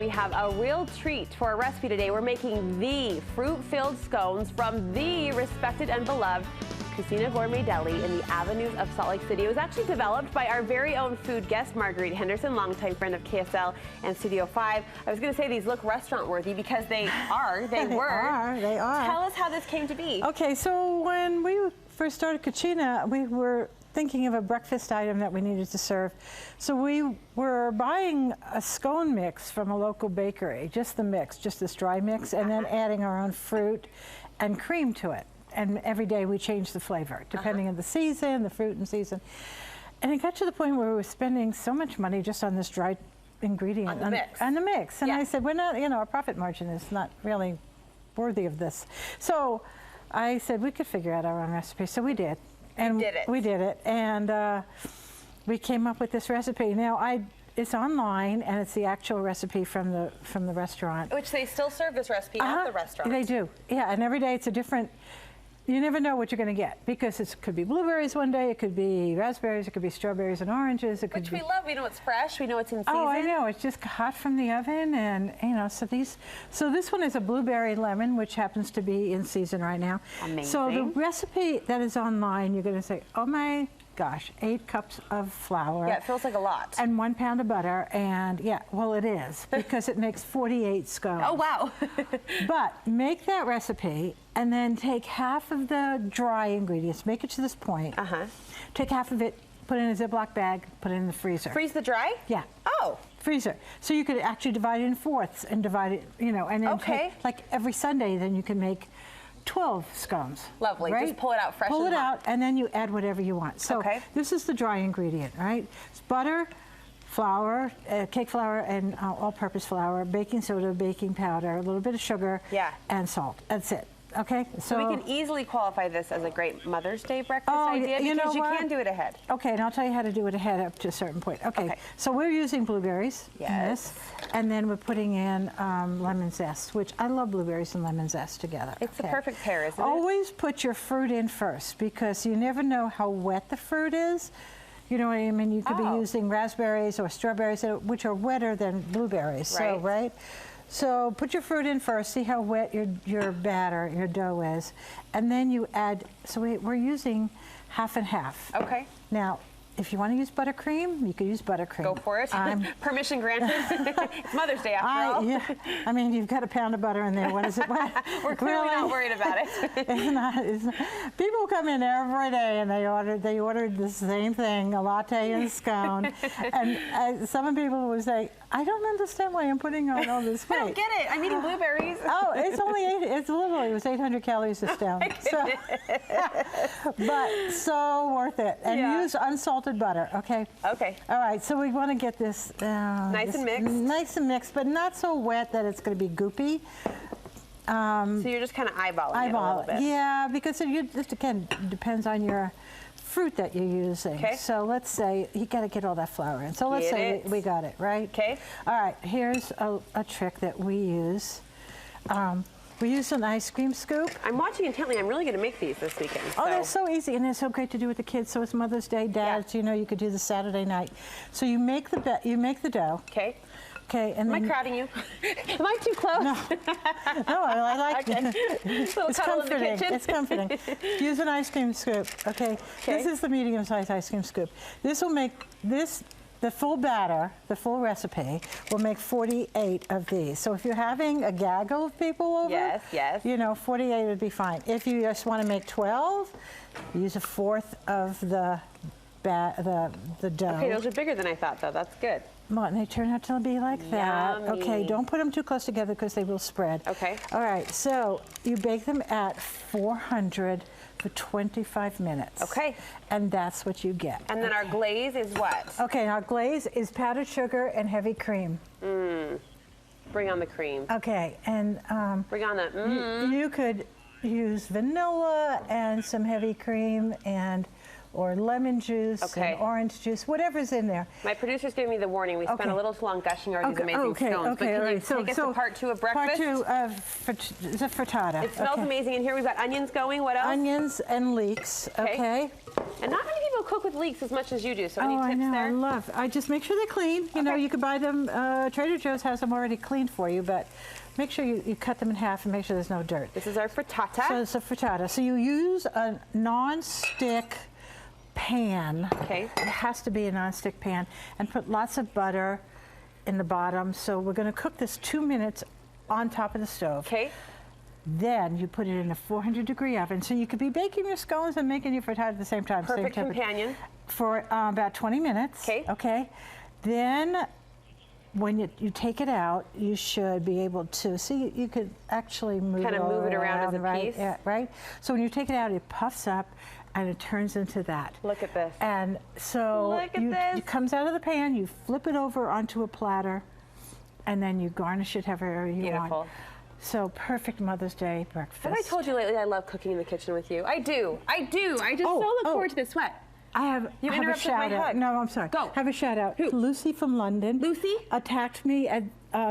We have a real treat for our recipe today. We're making the fruit-filled scones from the respected and beloved Cucina Gourmet Deli in the avenues of Salt Lake City. It was actually developed by our very own food guest, Marguerite Henderson, longtime friend of KSL and Studio 5. I was going to say these look restaurant-worthy because they are. They were. They are. Tell us how this came to be. Okay, so when we first started Cucina, we were thinking of a breakfast item that we needed to serve. So we were buying a scone mix from a local bakery, just the mix, just this dry mix, and then adding our own fruit and cream to it. And every day we changed the flavor, depending on the season, the fruit and season. And it got to the point where we were spending so much money just on this dry ingredient. On the mix. On the mix. And I said, we're not, our profit margin is not really worthy of this. So I said we could figure out our own recipe. So we did. And we did it, and we came up with this recipe. Now, it's online, and it's the actual recipe from the restaurant. Which they still serve this recipe at the restaurant. They do, yeah. And every day it's a different. You never know what you're going to get because it could be blueberries one day, it could be raspberries, it could be strawberries and oranges. Which we love. We know it's fresh. We know it's in season. Oh, I know. It's just hot from the oven, and So this one is a blueberry lemon, which happens to be in season right now. Amazing. So the recipe that is online, you're going to say, oh my gosh, 8 cups of flour. Yeah, it feels like a lot. And 1 pound of butter, and yeah, well it is because it makes 48 scones. Oh wow. But make that recipe and then take half of the dry ingredients, make it to this point. Take half of it, put it in a Ziploc bag, put it in the freezer. Freeze the dry? Yeah. Oh. Freezer. So you could actually divide it in fourths and divide it, and then take, like every Sunday, then you can make 12 scones. Lovely. Right? Just pull it out fresh. Pull it out, and then you add whatever you want. So this is the dry ingredient, right? It's butter, flour, cake flour, and all-purpose flour, baking soda, baking powder, a little bit of sugar, and salt. That's it. Okay, so we can easily qualify this as a great Mother's Day breakfast idea because you can do it ahead. Okay, and I'll tell you how to do it ahead up to a certain point. Okay. So we're using blueberries in this, and then we're putting in lemon zest, which I love blueberries and lemon zest together. It's the perfect pair, isn't it? Always put your fruit in first because you never know how wet the fruit is. You know what I mean? You could be using raspberries or strawberries, which are wetter than blueberries. Right. So, right? So put your fruit in first, see how wet your batter, your dough is, and then you add, so we're using half and half. Okay. Now, if you want to use buttercream, you could use buttercream. Go for it. Permission granted. It's Mother's Day after all. Yeah. I mean, you've got a pound of butter in there. What is it? We're clearly not worried about it. It's not. People come in every day and they ordered the same thing, a latte and a scone. And some people would say, I don't understand why I'm putting on all this weight. I don't get it. I'm eating blueberries. Oh, it was 800 calories this down. But so worth it. And use unsalted butter, okay? Okay. All right, so we want to get this nice and mixed. Nice and mixed, but not so wet that it's going to be goopy. So you're just kind of eyeballing it a little bit. Yeah, because it again depends on your fruit that you're using. Okay. So let's say you got to get all that flour in. So let's say we got it, right? Okay. All right, here's a trick that we use. We use an ice cream scoop. I'm watching intently. I'm really going to make these this weekend. Oh, they're so easy, and they're so great to do with the kids. So it's Mother's Day, dads. You could do the Saturday night. So you make the dough. Okay. Okay, and then am I crowding you? Am I too close? No, I like it. It's comforting. It's comforting. Use an ice cream scoop. Okay. This is the medium-sized ice cream scoop. This will make the full batter, the full recipe, will make 48 of these. So if you're having a gaggle of people over, 48 would be fine. If you just want to make 12, use 1/4 of the dough. Okay, those are bigger than I thought, though. That's good. Well, and they turn out to be like that. Yummy. Okay, don't put them too close together because they will spread. Okay. All right, so you bake them at 400 for 25 minutes. Okay. And that's what you get. And then our glaze is what? Okay, our glaze is powdered sugar and heavy cream. Bring on the cream. Okay, and bring on the. You could use vanilla and some heavy cream or lemon juice and orange juice, whatever's in there. My producer's giving me the warning. We spent a little too long gushing over these amazing scones. But can you take us to part 2 of breakfast? Part 2 of the frittata. It smells amazing. And here we've got onions going. What else? Onions and leeks, okay? And not many people cook with leeks as much as you do, so any I tips know, there? I just make sure they're clean. You know, you could buy them, Trader Joe's has them already cleaned for you, but make sure you cut them in half and make sure there's no dirt. This is our frittata. So it's a frittata. So you use a non-stick pan. Okay. It has to be a non-stick pan, and put lots of butter in the bottom. So we're going to cook this 2 minutes on top of the stove. Okay. Then you put it in a 400-degree oven. So you could be baking your scones and making your frittata at the same time. Perfect companion. For about 20 minutes. Okay. Okay. Then when you take it out, you should be able to see. You could actually move kind of move it around as a right? piece. Yeah, right. So when you take it out, it puffs up, and it turns into that. Look at this. And so it comes out of the pan. You flip it over onto a platter, and then you garnish it however you want. Beautiful. So perfect Mother's Day breakfast. Have I told you lately I love cooking in the kitchen with you? I do. I do. I just so look forward to this. What? I have a shout out. No, I'm sorry. Go. Have a shout out. Who? Lucy from London. Lucy? Attacked me at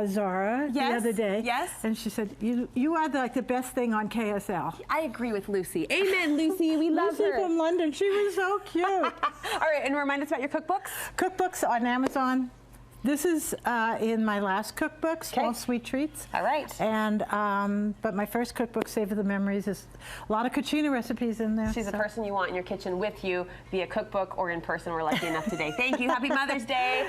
Zara the other day. Yes. And she said, you are like the best thing on KSL. I agree with Lucy. Amen, Lucy. We love her. Lucy from London. She was so cute. All right, and remind us about your cookbooks. Cookbooks on Amazon. This is in my last cookbook, Small Sweet Treats. All right. And but my first cookbook, Savor the Memories, is a lot of Cucina recipes in there. She's the person you want in your kitchen with you via cookbook or in person. We're lucky enough today. Thank you. Happy Mother's Day.